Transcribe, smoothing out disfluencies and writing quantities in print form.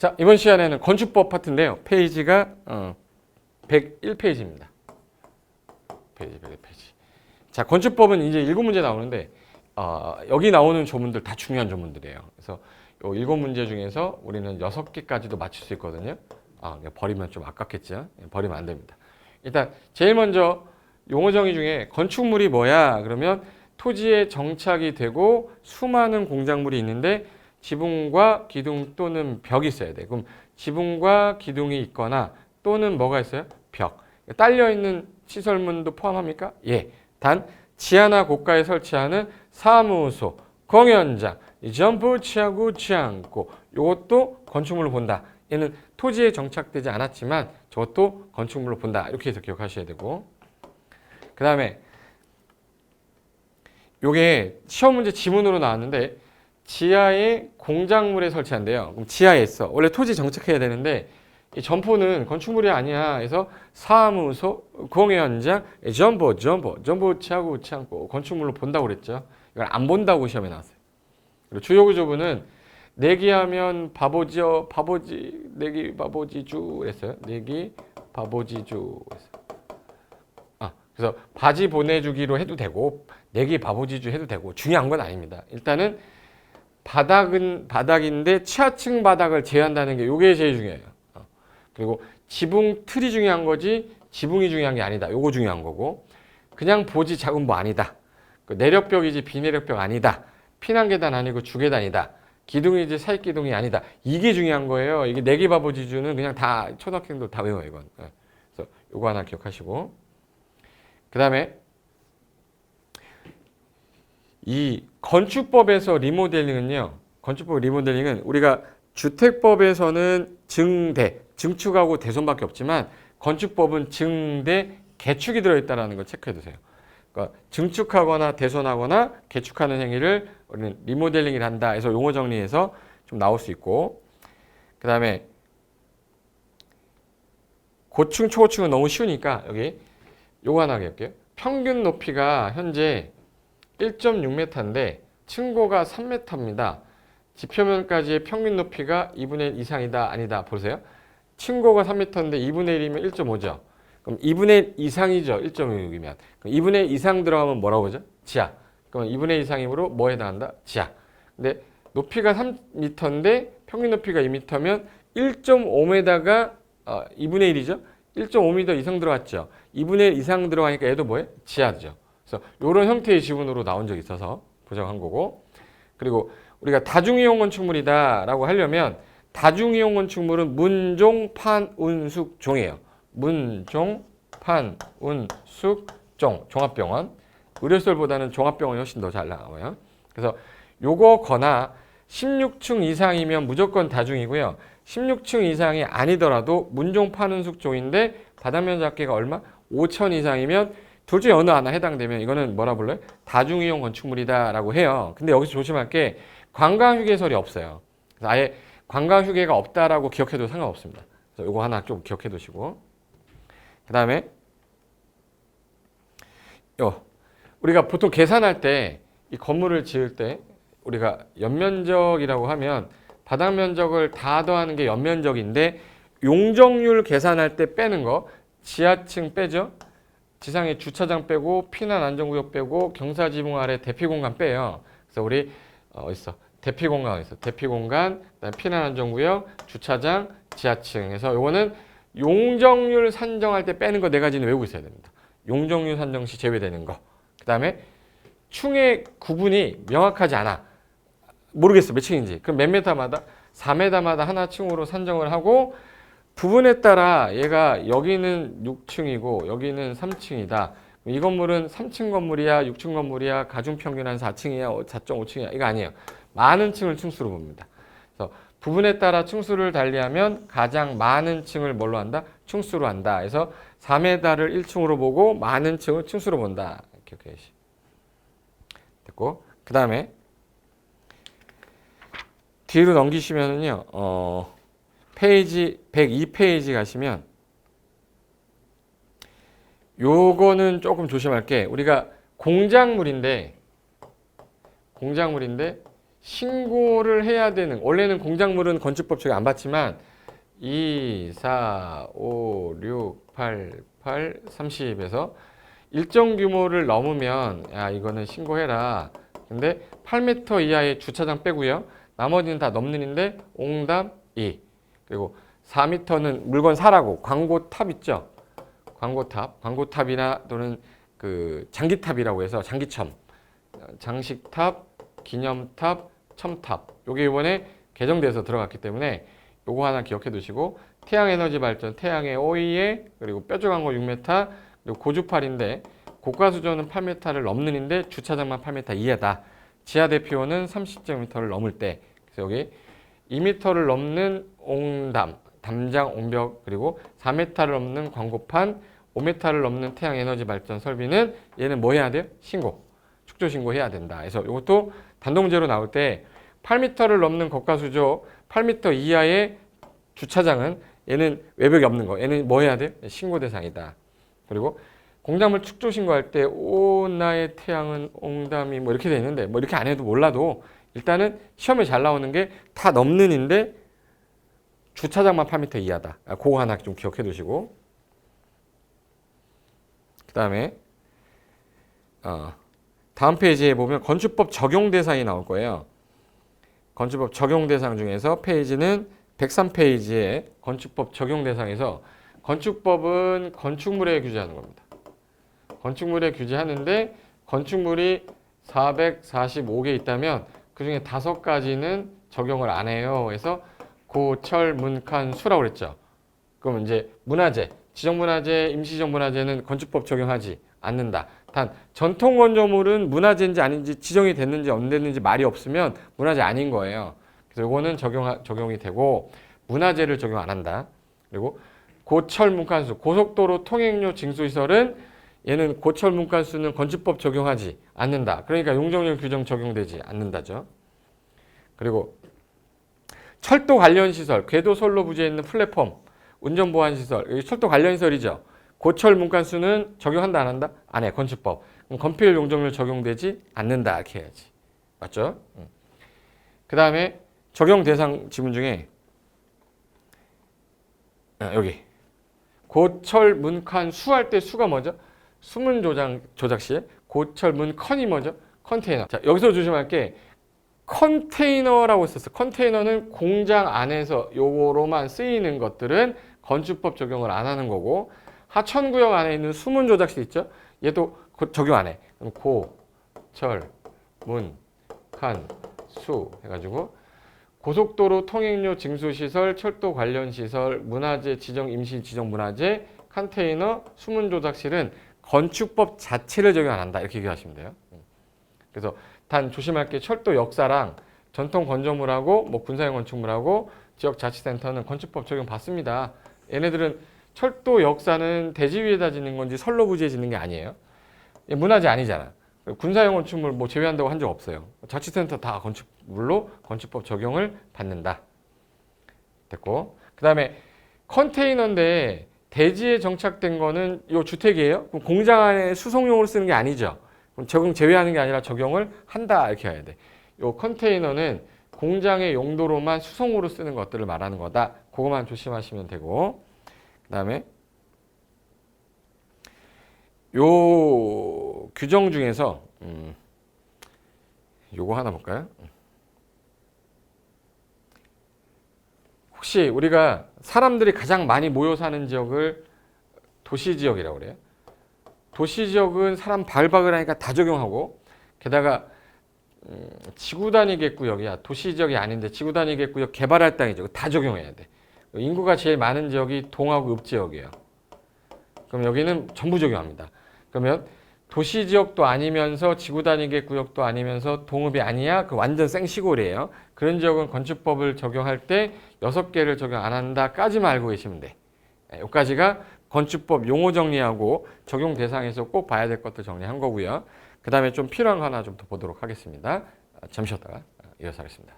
자, 이번 시간에는 건축법 파트인데요. 페이지가 101페이지입니다. 페이지 101페이지. 자, 건축법은 이제 7문제 나오는데 여기 나오는 조문들 다 중요한 조문들이에요. 그래서 요 7문제 중에서 우리는 6개까지도 맞출 수 있거든요. 버리면 좀 아깝겠죠. 버리면 안 됩니다. 일단 제일 먼저 용어 정의 중에 건축물이 뭐야? 그러면 토지에 정착이 되고 수많은 공작물이 있는데 지붕과 기둥 또는 벽이 있어야 돼. 그럼 지붕과 기둥이 있거나 또는 뭐가 있어요? 벽. 딸려 있는 시설문도 포함합니까? 예. 단 지하나 고가에 설치하는 사무소, 공연장, 점프 취하지 않고 이것도 건축물로 본다. 얘는 토지에 정착되지 않았지만 저것도 건축물로 본다. 이렇게 해서 기억하셔야 되고, 그 다음에 요게 시험 문제 지문으로 나왔는데 지하에 공작물에 설치한대요. 그럼 지하에 있어. 원래 토지 정착해야 되는데 이 점포는 건축물이 아니야. 그래서 사무소, 공연장, 점포 취하고 웃지 않고 건축물로 본다고 그랬죠. 이걸 안 본다고 시험에 나왔어요. 그리고 주요 구조부는 내기하면 바보지요, 바보지, 내기 바보지주 그랬어요. 내기 바보지주 그랬어요. 그래서 바지 보내주기로 해도 되고 내기 바보지주 해도 되고 중요한 건 아닙니다. 일단은 바닥은 바닥인데 지하층 바닥을 제한다는 게 이게 제일 중요해요. 그리고 지붕 틀이 중요한 거지 지붕이 중요한 게 아니다. 요거 중요한 거고, 그냥 보지 작은 뭐 아니다. 내력벽이지 비내력벽 아니다. 피난계단 아니고 주계단이다. 기둥이지 사익기둥이 아니다. 이게 중요한 거예요. 이게 내기 바보지주는 그냥 다 초등학생들 다 외워요 이건. 그래서 요거 하나 기억하시고, 그 다음에 이 건축법에서 리모델링은요. 건축법 리모델링은 우리가 주택법에서는 증대, 증축하고 대손밖에 없지만 건축법은 증대, 개축이 들어있다는 걸 체크해 두세요. 그러니까 증축하거나 대손하거나 개축하는 행위를 우리는 리모델링을 한다 해서 용어 정리해서 좀 나올 수 있고, 그 다음에 고층, 초고층은 너무 쉬우니까 여기 요거 하나 할게요. 평균 높이가 현재 1.6m인데 층고가 3m입니다. 지표면까지의 평균 높이가 2분의 1 이상이다 아니다 보세요. 층고가 3m인데 2분의 1이면 1.5죠. 그럼 2분의 1 이상이죠. 1.6이면. 2분의 1 이상 들어가면 뭐라고 보죠? 지하. 그럼 2분의 1 이상이므로 뭐에 해당한다? 지하. 근데 높이가 3m인데 평균 높이가 2m면 1.5m가 2분의 1이죠. 1.5m 이상 들어갔죠. 2분의 1 이상 들어가니까 얘도 뭐예요? 지하죠. 그래서 이런 형태의 지문으로 나온 적이 있어서 보정한 거고, 그리고 우리가 다중이용 건축물이다라고 하려면 다중이용 건축물은 문종, 판, 운, 숙, 종이에요. 문종, 판, 운, 숙, 종, 종합병원. 의료시설보다는 종합병원이 훨씬 더 잘 나와요. 그래서 요거거나 16층 이상이면 무조건 다중이고요. 16층 이상이 아니더라도 문종, 판, 운, 숙, 종인데 바닥면 잡기가 얼마? 5천 이상이면 둘 중에 어느 하나 해당되면 이거는 뭐라 불러요? 다중이용 건축물이다라고 해요. 근데 여기서 조심할 게 관광휴게설이 없어요. 그래서 아예 관광휴게가 없다라고 기억해도 상관없습니다. 그래서 이거 하나 좀 기억해 두시고, 그 다음에 우리가 보통 계산할 때 이 건물을 지을 때 우리가 연면적이라고 하면 바닥 면적을 다 더하는 게 연면적인데 용적률 계산할 때 빼는 거 지하층 빼죠. 지상에 주차장 빼고 피난 안전구역 빼고 경사지붕 아래 대피공간 빼요. 그래서 우리 어딨어? 대피공간 있어. 대피공간, 그다음에 피난 안전구역, 주차장, 지하층에서 요거는 용적률 산정할 때 빼는 거 4가지는 외우고 있어야 됩니다. 용적률 산정 시 제외되는 거. 그다음에 층의 구분이 명확하지 않아. 모르겠어 몇 층인지. 그럼 몇 메타마다 4m마다 하나 층으로 산정을 하고 부분에 따라 얘가 여기는 6층이고 여기는 3층이다. 이 건물은 3층 건물이야, 6층 건물이야, 가중평균 한 4층이야, 4.5층이야. 이거 아니에요. 많은 층을 층수로 봅니다. 그래서 부분에 따라 층수를 달리하면 가장 많은 층을 뭘로 한다? 층수로 한다. 그래서 4m를 1층으로 보고 많은 층을 층수로 본다. 이렇게 됐고, 그 다음에 뒤로 넘기시면은요. 페이지 102페이지 가시면 요거는 조금 조심할 게 우리가 공작물인데 신고를 해야 되는, 원래는 공작물은 건축법 적용 안 받지만 2, 4, 5, 6, 8, 30에서 일정 규모를 넘으면 야 이거는 신고해라. 근데 8m 이하의 주차장 빼고요. 나머지는 다 넘는인데 옹담 2. 그리고 4m는 물건 사라고 광고탑 있죠. 광고탑이나 또는 그 장기탑이라고 해서 장기첨, 장식탑, 기념탑, 첨탑. 요게 이번에 개정돼서 들어갔기 때문에 요거 하나 기억해 두시고 태양에너지 발전, 태양의 OE에 그리고 뾰족한 거 6m, 그리고 고주팔인데 고가수조는 8m를 넘는인데 주차장만 8m 이하다. 지하 대피호는 30제곱미터를 넘을 때. 그래서 여기 2m를 넘는 옹담, 담장 옹벽, 그리고 4m를 넘는 광고판, 5m를 넘는 태양에너지 발전 설비는 얘는 뭐 해야 돼요? 신고. 축조 신고해야 된다. 그래서 이것도 단독문제로 나올 때 8m를 넘는 고가수조, 8m 이하의 주차장은 얘는 외벽이 없는 거. 얘는 뭐 해야 돼요? 신고 대상이다. 그리고 공작물 축조 신고할 때 오 나의 태양은 옹담이 뭐 이렇게 돼 있는데 뭐 이렇게 안 해도 몰라도 일단은 시험에 잘 나오는 게 다 넘는인데 주차장만 8m 이하다. 그거 하나 좀 기억해 두시고 그 다음에 다음 페이지에 보면 건축법 적용 대상이 나올 거예요. 건축법 적용 대상 중에서 페이지는 103페이지에 건축법 적용 대상에서 건축법은 건축물에 규제하는 겁니다. 건축물에 규제하는데 건축물이 445개 있다면 그중에 5가지는 적용을 안 해요. 그래서 고철, 문, 칸, 수라고 그랬죠. 그럼 이제 문화재, 지정문화재, 임시지정문화재는 건축법 적용하지 않는다. 단 전통 건조물은 문화재인지 아닌지 지정이 됐는지 안 됐는지 말이 없으면 문화재 아닌 거예요. 그래서 이거는 적용이 되고 문화재를 적용 안 한다. 그리고 고철, 문간수, 고속도로 통행료 징수시설은 얘는 고철, 문간수는 건축법 적용하지 않는다. 그러니까 용적률 규정 적용되지 않는다죠. 그리고 철도 관련 시설, 궤도 선로 부지에 있는 플랫폼, 운전보안 시설, 여기 철도 관련 시설이죠. 고철, 문간수는 적용한다 안 한다? 안 해. 건축법. 그럼 건필 용적률 적용되지 않는다. 이렇게 해야지. 맞죠? 그 다음에 적용 대상 지문 중에 여기 고철, 문, 칸, 수할 때 수가 뭐죠? 수문 조작 시에 고철, 문, 컨이 뭐죠? 컨테이너. 자, 여기서 조심할 게 컨테이너라고 썼어. 컨테이너는 공장 안에서 요거로만 쓰이는 것들은 건축법 적용을 안 하는 거고 하천구역 안에 있는 수문 조작실 있죠? 얘도 적용 안 해. 그럼 고, 철, 문, 칸, 수 해가지고 고속도로 통행료 징수시설, 철도 관련 시설, 문화재 지정 임시 지정 문화재, 컨테이너, 수문 조작실은 건축법 자체를 적용 안 한다. 이렇게 얘기하시면 돼요. 그래서 단 조심할 게 철도 역사랑 전통 건조물하고 뭐 군사용 건축물하고 지역자치센터는 건축법 적용 받습니다. 얘네들은 철도 역사는 대지 위에다 짓는 건지 선로 부지에 짓는 게 아니에요. 문화재 아니잖아. 군사용 건축물 뭐 제외한다고 한 적 없어요. 자치센터 다 건축물로 건축법 적용을 받는다. 됐고, 그 다음에 컨테이너인데 대지에 정착된 거는 이 주택이에요. 그럼 공장 안에 수송용으로 쓰는 게 아니죠. 그럼 적용 제외하는 게 아니라 적용을 한다 이렇게 해야 돼. 이 컨테이너는 공장의 용도로만 수송으로 쓰는 것들을 말하는 거다. 그것만 조심하시면 되고, 그 다음에 요 규정 중에서 요거 하나 볼까요? 혹시 우리가 사람들이 가장 많이 모여 사는 지역을 도시지역이라고 그래요. 도시지역은 사람 바글바글 하니까 다 적용하고 게다가 지구 단위 구역이야. 도시지역이 아닌데 지구 단위 구역 개발할 땅이죠. 다 적용해야 돼. 인구가 제일 많은 지역이 동하고 읍지역이에요. 그럼 여기는 전부 적용합니다. 그러면 도시지역도 아니면서 지구 단위 구역도 아니면서 동읍이 아니야? 그 완전 생시골이에요. 그런 지역은 건축법을 적용할 때 6개를 적용 안 한다까지만 알고 계시면 돼. 여기까지가 건축법 용어 정리하고 적용 대상에서 꼭 봐야 될 것들 정리한 거고요. 그 다음에 좀 필요한 거 하나 좀 더 보도록 하겠습니다. 잠시 쉬었다가 이어서 하겠습니다.